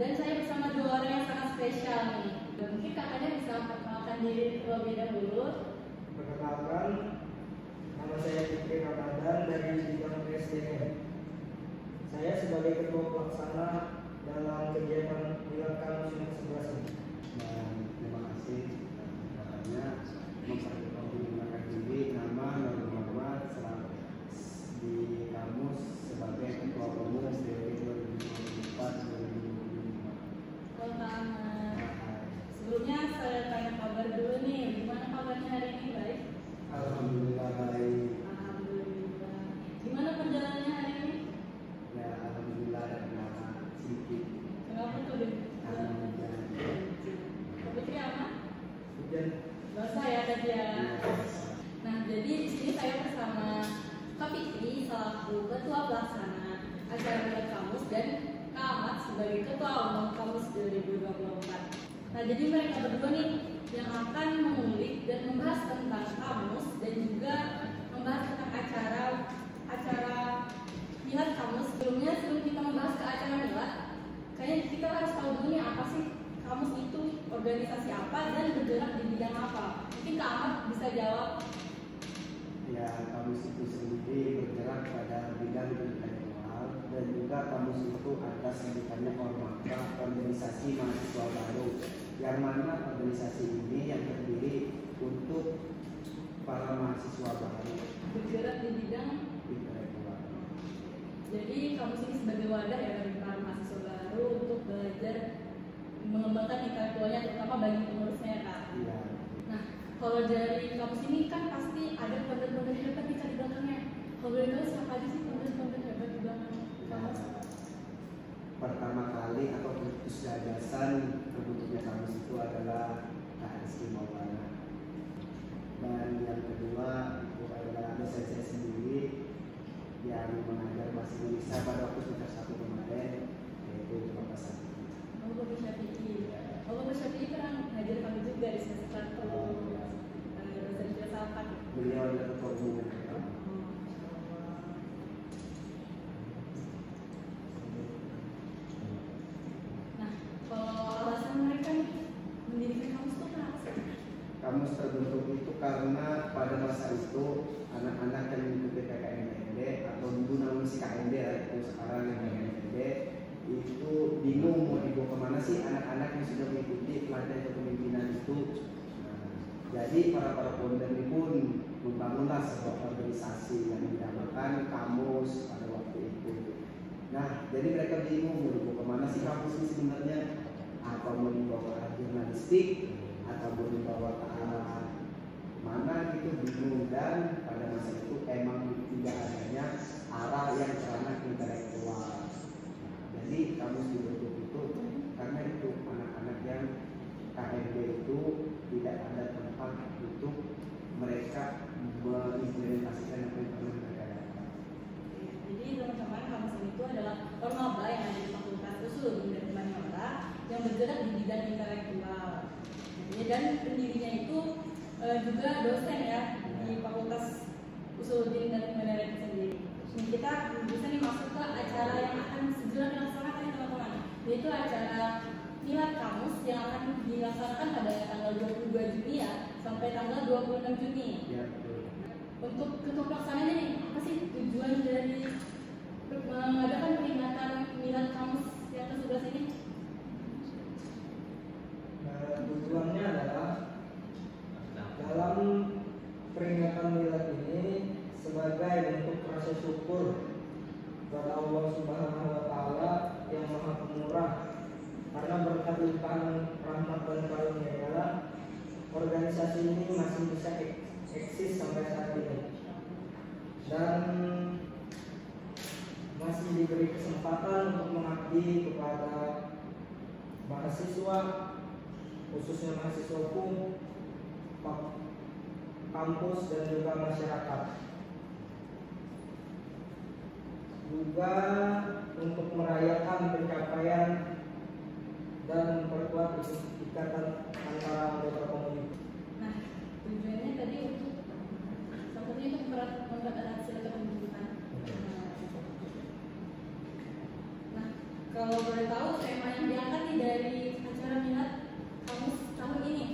dan saya bersama dua orang yang sangat spesial nih. Mungkin kakaknya bisa memperkenalkan diri terlebih dahulu. Perkenalkan, nama saya Fikri Ramadan dari bidang SDM. Saya sebagai ketua pelaksana dalam kegiatan Milad Kamus yang ke-11 ini. Dan terima kasih katanya menggunakan diri nama Nur Muhammad di kamus sebagai ketua umum dari 2024-2025. Selamat. Sebelumnya saya tanya kabar dulu nih, gimana kabarnya hari ini? Baik? Alhamdulillah baik. Alhamdulillah. Gimana perjalanannya hari ini? Ya alhamdulillah ada kendala sedikit. Kenapa tuh deh? Karena hujan. Putri apa? Hujan. Dosa ya tadi ya. Nah, jadi di sini saya bersama Kak Fikri selaku ketua pelaksana acara Milad Kamus dan Kak Ahmad sebagai ketua umum Kamus 2024. Nah, jadi mereka berdua nih yang akan mengulik dan membahas tentang kamus dan juga membahas tentang acara Milad Kamus. Sebelum kita membahas ke acara Milad, kayaknya kita harus tahu dulu nih apa sih kamus itu, organisasi apa dan bergerak di bidang apa. Mungkin Kak Ahmad bisa jawab. Ya, kamus itu sendiri bergerak pada bidang intelektual dan juga kamus itu ada sebutannya Ormaka, organisasi mahasiswa baru, yang mana organisasi ini yang terdiri untuk para mahasiswa baru Bergerak di bidang intelektual. Jadi kampus ini sebagai wadah ya bagi para mahasiswa baru untuk belajar mengembangkan intelektualnya, terutama bagi pengurusnya ya Kak. Iya. Nah, kalau dari kampus ini kan pasti ada founder-founder hebat di belakangnya. Kalau boleh tahu siapa aja sih founder-founder hebat di belakang kampus? Pertama kali atau putus gagasan terbentuknya kamus itu adalah Kak Rizky Maulana. Dan yang kedua itu adalah dosen saya sendiri yang mengajar bahasa Indonesia pada waktu semester 1 kemarin, yaitu Bapak Sati. Oh, Bapak Syafi'i. Oh, Bapak Syafi'i pernah ngajar kami juga di semester 1. Dosen filsafat. Beliau adalah ketua umum yang pertama. Nah, kalau alasan mereka mendirikan kampus itu kenapa sih? Kamus terbentuk itu karena pada masa itu anak-anak yang mengikuti PKMD atau dulu namanya si KMD atau sekarang yang PKMD itu bingung mau dibawa kemana sih anak-anak yang sudah mengikuti pelatihan kepemimpinan itu. Nah, jadi para founder ini pun membangunlah sebuah organisasi yang dinamakan Kamus pada waktu itu. Nah, jadi mereka bingung mau dibawa kemana sih kampus ini sebenarnya, apa mau dibawa ke arah jurnalistik atau mau dibawa ke arah mana gitu, bingung. Dan pada masa itu emang tidak adanya arah yang ke ranah intelektual. Jadi kamus dibentuk itu karena itu anak-anak yang KMD itu tidak ada tempat untuk mereka mengimplementasikan apa yang pernah mereka dapat. Jadi teman-teman kampus ini itu adalah Ormaba yang ada di Fakultas Usul dan Humaniora yang bergerak di bidang intelektual. Dan pendirinya itu juga dosen ya di Fakultas Usul dan Humaniora itu sendiri. Ini kita bisa nih masuk ke acara yang akan segera dilaksanakan teman-teman, yaitu acara Milad Kamus yang akan dilaksanakan pada tanggal 22 Juni ya sampai tanggal 26 Juni. Ya, betul. Untuk ketua pelaksananya nih, apa sih tujuan dari mengadakan peringatan Milad Kamus yang ke-11 ini? Tujuannya adalah dalam peringatan Milad ini sebagai bentuk rasa syukur kepada Allah Subhanahu wa Ta'ala yang Maha Pemurah, karena berkat limpahan rahmat dan karunia organisasi ini masih bisa eksis sampai saat ini dan masih diberi kesempatan untuk mengabdi kepada mahasiswa, khususnya mahasiswa hukum, kampus dan juga masyarakat. Juga untuk merayakan pencapaian dan memperkuat ikatan antara anggota komunitas. Nah, tujuannya tadi untuk salah satunya itu mempererat silaturahmi. Nah, kalau boleh tahu temanya yang diangkat nih dari acara minat kamus tahun ini?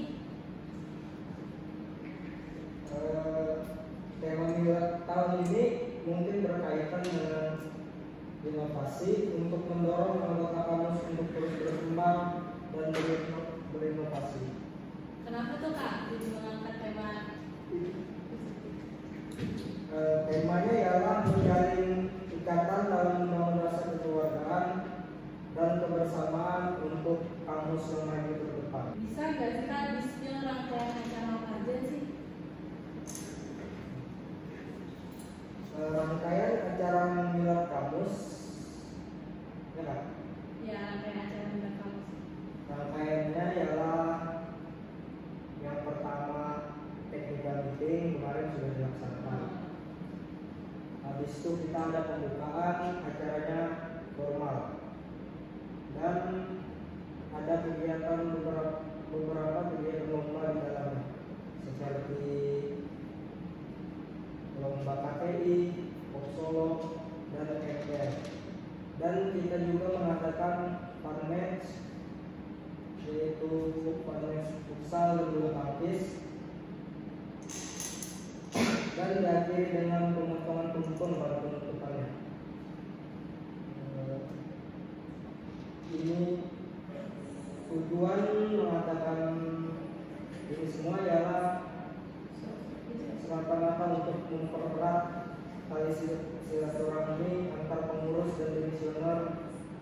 Tema minat tahun ini mungkin berkaitan dengan inovasi untuk mendorong anggota kamus untuk terus berkembang dan berinovasi. Kenapa tuh Kak jadi mengangkat tema? Temanya ialah menjalin ikatan dalam membangun rasa kekeluargaan dan kebersamaan untuk kamus yang maju ke depan. Bisa nggak sih Kak di-spill rangkaian acara apa aja sih? Rangkaian acara minat kamus, ya Kak? Ya, rangkaian acara minat kamus. Rangkaiannya ialah yang pertama technical meeting kemarin sudah dilaksanakan. Habis itu kita ada pembukaan, acaranya formal, dan ada kegiatan beberapa kegiatan lomba di dalamnya, seperti lomba KTI, pop solo, dan MPR. Dan kita juga mengadakan fun match, yaitu fun match futsal dan bulu tangkis, dan diakhiri dengan pemotongan tumpeng pada penutupannya. Ini tujuan mengatakan ini semua ialah semata-mata untuk mempererat tali silaturahmi antar pengurus dan dimisioner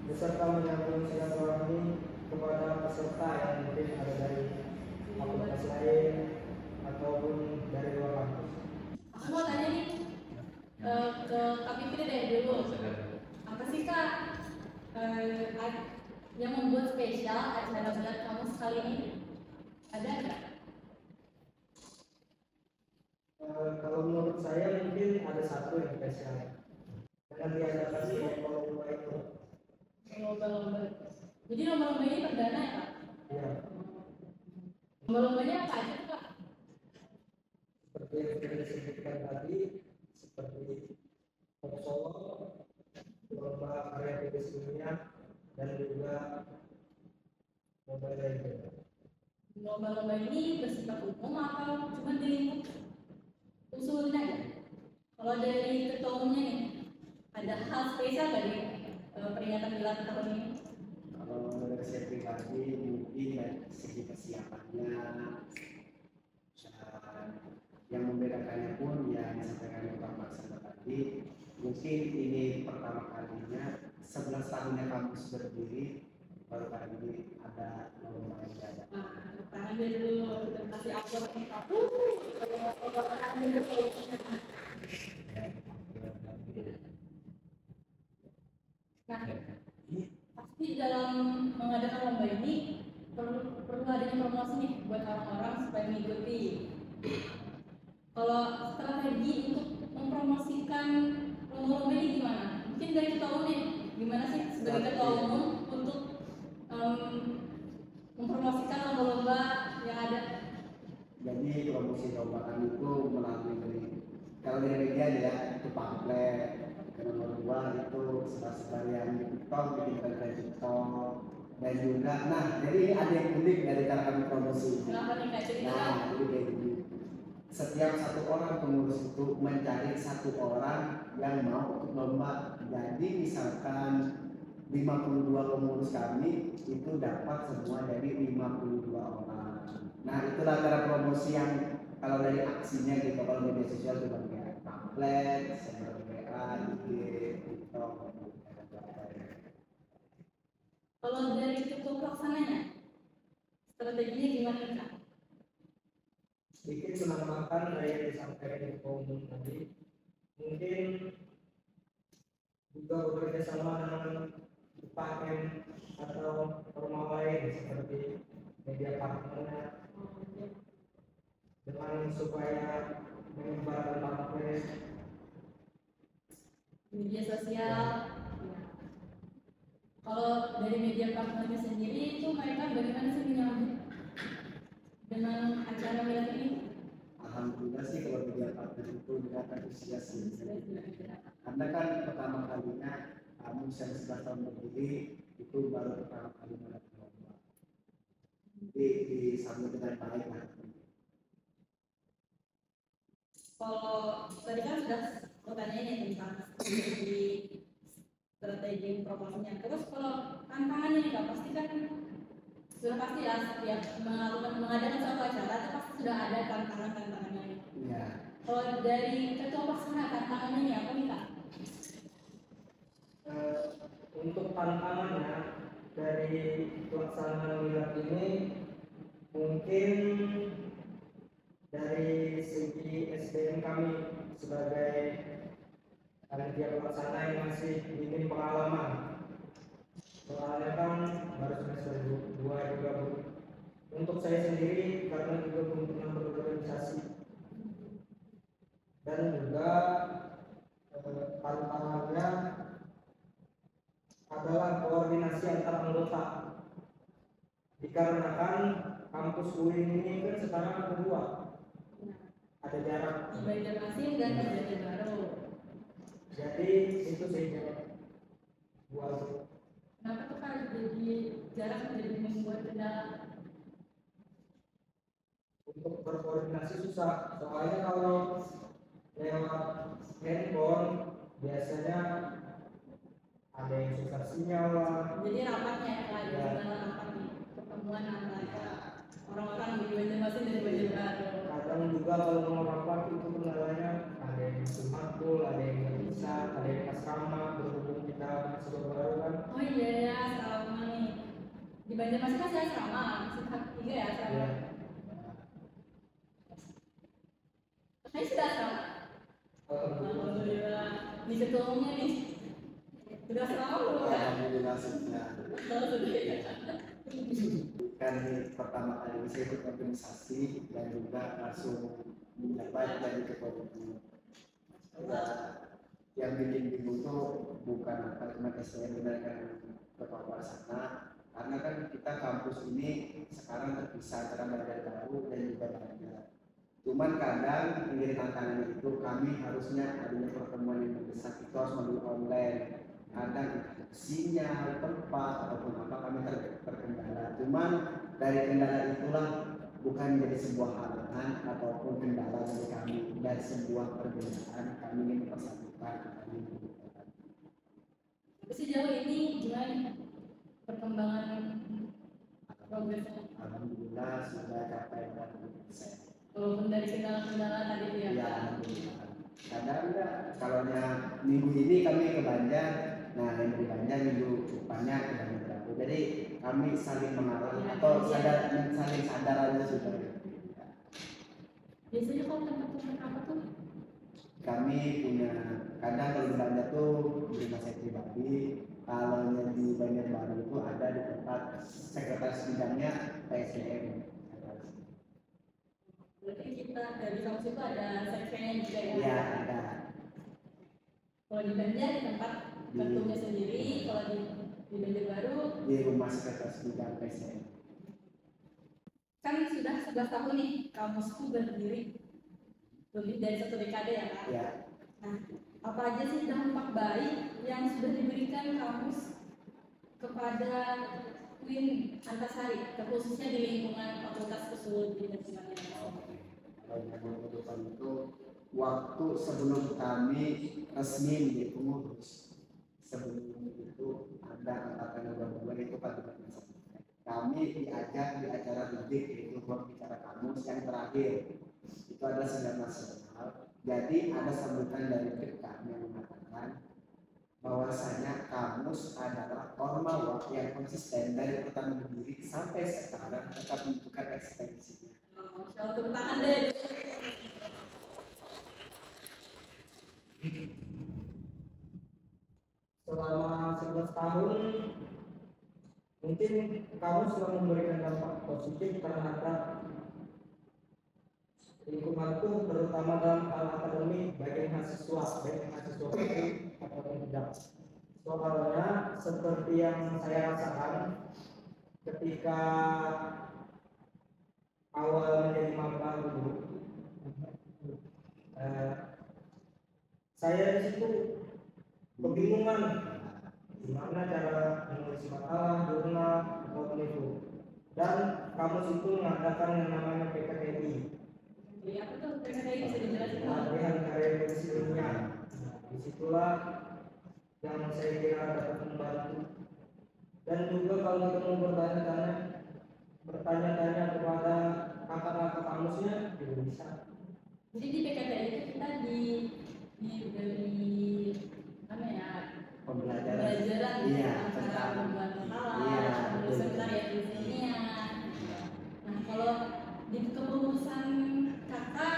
beserta menyambung silaturahmi kepada peserta yang mungkin ada dari fakultas lain ataupun dari luar kampus. Aku mau tanya nih ke Kak Fitri deh dulu. Apa sih Kak yang membuat spesial acara minat kamus kali ini? Ada nggak? Kalau menurut saya mungkin ada satu yang spesial dengan diadakan lomba itu. Lomba-lomba. Jadi lomba-lomba ini perdana ya Kak? Ya, Lomba-lombanya apa aja Kak? seperti yang sudah disebutkan tadi, seperti pop solo, lomba karya tulis ilmiah, dan juga Mobile Legends. Lomba-lomba ini bersifat umum atau cuma di lingkup usulnya aja? Kalau dari ketua umumnya nih, ada hal spesial nggak di peringatan gelar tahun ini? Kalau dari saya pribadi mungkin dari segi persiapannya dan yang membedakannya pun ya disampaikan Pak Pelaksana tadi, mungkin ini pertama kalinya 11 tahunnya kampus berdiri, baru kali ini ada lomba yang ada. Tangan dia dulu, kita kasih upload nih Kak. Nah, pasti dalam mengadakan lomba ini perlu adanya promosi nih buat orang-orang supaya mengikuti. Kalau strategi untuk mempromosikan lomba-lomba ini gimana? Mungkin dari ketua umum nih, gimana sih sebagai ketua umum untuk mempromosikan lomba-lomba yang ada? Jadi promosi lomba kami itu melalui kalau dari media ya itu pamflet, nomor 2 itu sebar-sebar yang di TikTok, bikin konten TikTok, dan juga jadi ini ada yang unik dari cara kami promosi. Kenapa nih Kak? Cerita. Jadi kayak gini, setiap satu orang pengurus itu mencari satu orang yang mau ikut lomba. Jadi misalkan 52 pengurus kami itu dapat semua dari 52 orang. Nah itulah cara promosi yang kalau dari aksinya gitu, kalau media sosial itu pakai pamflet, share WA, IG, TikTok. Kalau dari ketua pelaksananya, strateginya gimana Kak? Sedikit menambahkan dari yang disampaikan ketua umum tadi, mungkin juga bekerja sama dengan UKM atau formal lain seperti media partner dengan supaya menyebarkan pamflet Media sosial. Kalau dari media partnernya sendiri itu mereka bagaimana sih menyambut dengan acara minat ini? Alhamdulillah sih kalau media partner itu mereka antusias sih. Karena kan pertama kalinya kamu yang 11 tahun berdiri itu itu baru pertama kali melakukan lomba. Jadi disambut dengan baik lah. Kalau tadi kan sudah pertanyaannya tentang strategi proposnya. Terus kalau tantangannya nih Kak, pasti kan sudah pasti ya setiap mengadakan suatu acara itu pasti sudah ada tantangannya. Iya. Kalau dari ketua pelaksana tantangannya ini apa nih Kak? Untuk tantangannya dari pelaksanaan milad ini mungkin dari segi SDM kami sebagai panitia pelaksana yang masih minim pengalaman. Soalnya kan baru semester 2 juga Bu. Untuk saya sendiri karena juga belum pernah berorganisasi dan juga tantangannya adalah koordinasi antar anggota. Dikarenakan kampus UIN ini kan sekarang ada dua, ada jarak Di Banjarmasin dan di Banjarbaru. jadi itu saja buat Kenapa tuh Kak jadi jarak menjadi membuat kendala? untuk berkoordinasi susah. Soalnya kalau lewat handphone biasanya ada yang susah sinyal lah. Jadi rapatnya ya Kak, Ya. kendala rapat nih pertemuan antara orang-orang di Banjarmasin dan Banjarbaru. Kadang juga kalau mau rapat itu kendalanya ada yang makul, ada yang nggak bisa, ada yang asrama berhubung kita masih baru kan. Oh iya ya, asrama nih. Di Banjarmasin masih asrama, masih tahap 3 ya asrama. Ya. Saya sudah asrama. Alhamdulillah. Di ketuanya nih. Sudah asrama belum ya? Alhamdulillah sudah. Betul sudah ya. Kan ini pertama kali saya ikut organisasi dan juga langsung menjabat jadi ketua umum. Ya, yang bikin bingung tuh bukan cuma SDM dengan ketua pelaksana, karena kan kita kampus ini sekarang terpisah antara Banjarbaru dan juga Banjar. Cuman kadang menjadi tantangannya itu kami harusnya adanya pertemuan yang besar itu harus melalui online. Kadang sinyal tempat ataupun apa kami terkendala. Cuman dari kendala itulah bukan menjadi sebuah halangan ataupun kendala dari kami, dari sebuah perbedaan kami ingin mempersatukan kami membutuhkan. Sejauh ini gimana perkembangan progresnya? Alhamdulillah sudah capai 40%. Walaupun dari kendala-kendala tadi itu ya Ya, Kak. alhamdulillah. Kadang enggak, kalau minggu ini kami ke Banjar, nah yang di Banjar minggu depannya ke Banjarbaru. Jadi kami saling mengarah Ya, atau ya. saling sadar aja sudah. Biasanya kalau tempat-tempat apa tuh? Kami punya kadang kalau di Banjar tuh di rumah saya pribadi, kalau yang di Banjarbaru itu ada di tempat sekretaris bidangnya PSDM. Berarti kita dari kampus itu ada sekretnya juga ya? Ya ada. Kalau di Banjar di tempat ketumnya sendiri, kalau di Banjarbaru Di rumah sekretaris bidang PSDM. kan sudah 11 tahun nih kampusku berdiri, lebih dari 1 dekade ya Kak. Ya. Nah, apa aja sih dampak baik yang sudah diberikan kampus kepada UIN Antasari, khususnya di lingkungan fakultas tersebut di lingkungannya? Kalau yang kehidupan itu waktu sebelum kami resmi menjadi pengurus, sebelum itu ada angkatan 22 itu pada masa kami diajak di acara didik yaitu buat bicara kamus yang terakhir itu ada sidang nasional. Jadi ada sambutan dari dekan yang mengatakan bahwasanya kamus adalah ormawa yang konsisten dari pertama berdiri sampai sekarang tetap menunjukkan eksistensinya. Masya Allah, tepuk tangan deh. Selama 11 tahun mungkin kamu sudah memberikan dampak positif terhadap lingkunganku, terutama dalam hal akademik bagi mahasiswa itu ataupun tidak. Soalnya seperti yang saya rasakan ketika awal menjadi maba dulu, saya di situ kebingungan gimana cara menulis makalah, jurnal, ataupun itu. Dan kamus itu mengadakan yang namanya PKKI. Jadi apa tuh PKKI bisa dijelasin? Pelatihan karya nulis ilmiah. Disitulah yang saya kira dapat membantu. Dan juga kalau kita mau bertanya-tanya kepada kakak-kakak kamusnya juga bisa. Jadi di PKKI itu kita diberi apa ya, pembelajaran iya, tentang cara membuat makalah, iya, menulis karya tulisnya. Nah kalau di kepengurusan kakak,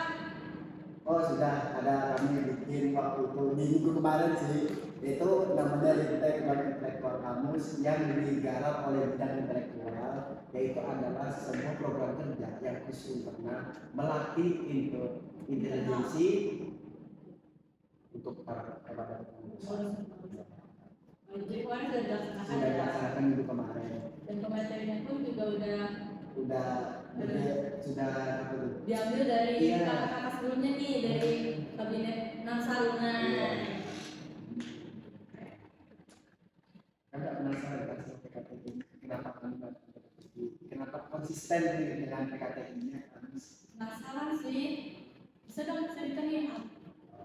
oh sudah ada kami bikin waktu itu di minggu kemarin sih, itu namanya Rintek Intelektual Kamus yang digarap oleh bidang intelektual, yaitu adalah sebuah program kerja yang khusus pernah melatih intelijensi untuk para pengurusan. jadi kemarin sudah dilaksanakan Sudah ya. dilaksanakan minggu kemarin. Dan pematerinya pun juga sudah sudah apa tuh? diambil dari Iya. kakak-kakak sebelumnya nih, dari kabinet Nansaruna. Iya. Agak penasaran kan sama PKTI, kenapa konsisten dengan PKTI-nya? Penasaran sih, bisa dong ceritain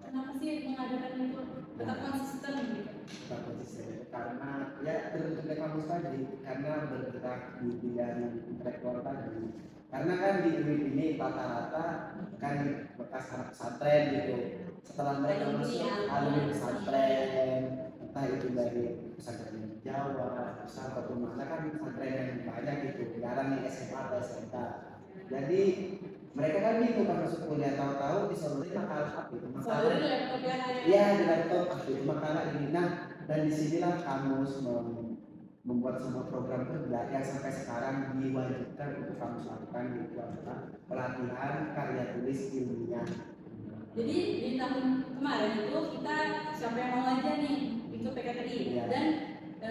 kenapa sih mengadakan itu tetap konsisten gitu? Tetap konsisten karena ya terus dari kamu tadi, karena bergerak di bidang intelektual tadi. Karena kan di UIN ini rata-rata kan bekas anak pesantren gitu. Setelah mereka masuk alumni pesantren, entah itu dari pesantren di Jawa, atau mana kan pesantren yang banyak gitu, jarang nih SMA atau SMK. Jadi mereka kan bingung pas masuk kuliah, tahu-tahu disodorin makalah apa itu makalah. Iya di laptop apa itu makalah ini. Nah dan disinilah kamus membuat sebuah program kerja yang sampai sekarang diwajibkan untuk kamu lakukan, yaitu adalah pelatihan karya tulis ilmiah. Jadi di tahun kemarin itu kita siapa yang mau aja nih itu PKTI Iya. dan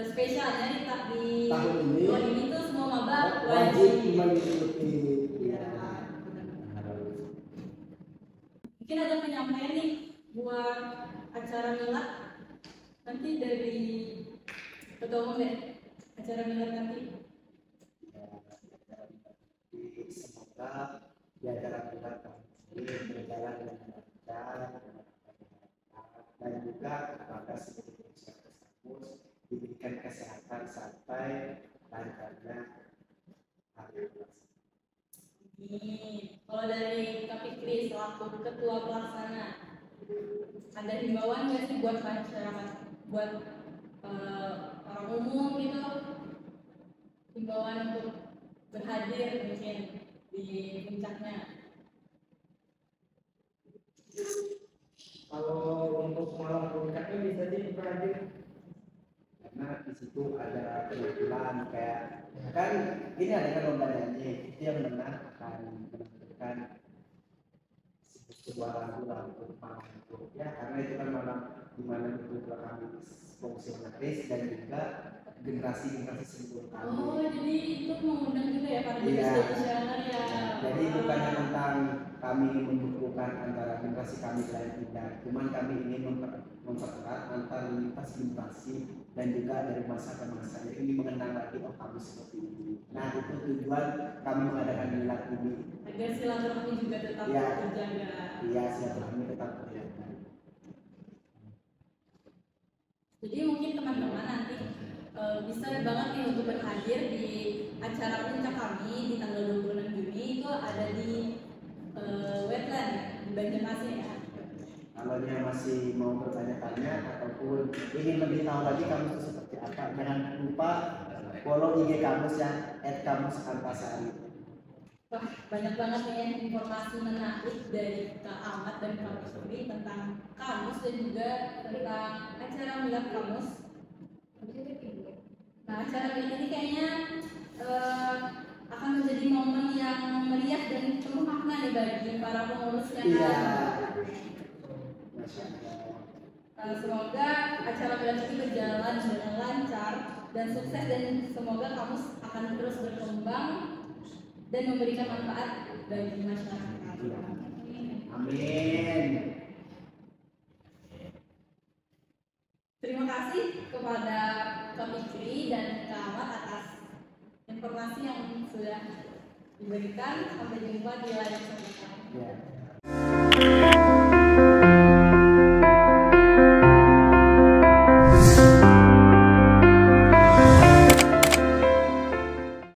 spesialnya di tahun ini tuh semua maba wajib mengikuti. Mungkin ada penyampaian nih buat acara milad nanti dari ketua umum deh, acara milad nanti. Semoga di acara kita ini berjalan dengan lancar dan juga kepada seluruh kampus diberikan kesehatan sampai lancarnya hari ini. Kalau dari Kak Fikri selaku ketua pelaksana, ada himbauan nggak sih buat masyarakat, buat orang umum gitu, himbauan untuk berhadir mungkin di puncaknya? Kalau untuk malam puncaknya bisa diperhadir Karena di situ ada penampilan kayak kan ini ada kan lomba nyanyi, itu yang menang akan menampilkan sebuah lagu itu ya, karena itu kan malam dimana itu kami fungsionaris dan juga generasi sebelum kami. Oh, jadi itu mengundang juga ya para Iya. desainer ya. Jadi bukannya tentang kami membukukan antara generasi kami dan tidak, cuman kami ingin mempererat antar lintas generasi dan juga dari masa ke masa. Jadi ini mengenang lagi kami seperti ini. Nah itu tujuan kami mengadakan milad ini. Agar silaturahmi juga tetap Iya. terjaga. Iya, silaturahmi tetap terjaga. Jadi mungkin teman-teman nanti bisa banget nih untuk berhadir di acara puncak kami di tanggal 26 Juni itu ada di wetland di Banjarmasin ya. Kalau dia masih mau bertanya-tanya ataupun ingin lebih tahu lagi kamus itu seperti apa, jangan lupa follow IG kamus ya @kamusantasari. Wah, banyak banget nih ya informasi menarik dari Kak Ahmad dan Kak Fikri tentang kamus dan juga tentang acara milad kamus. Nah, acara milad ini kayaknya akan menjadi momen yang meriah dan penuh makna nih bagi para pengurusnya. Iya. Semoga acara milad ini berjalan dengan lancar dan sukses, dan semoga kamus akan terus berkembang dan memberikan manfaat bagi masyarakat. Amin. Terima kasih kepada Kak Fikri dan Kak Ahmad atas informasi yang sudah diberikan. Sampai jumpa di lain kesempatan. Ya.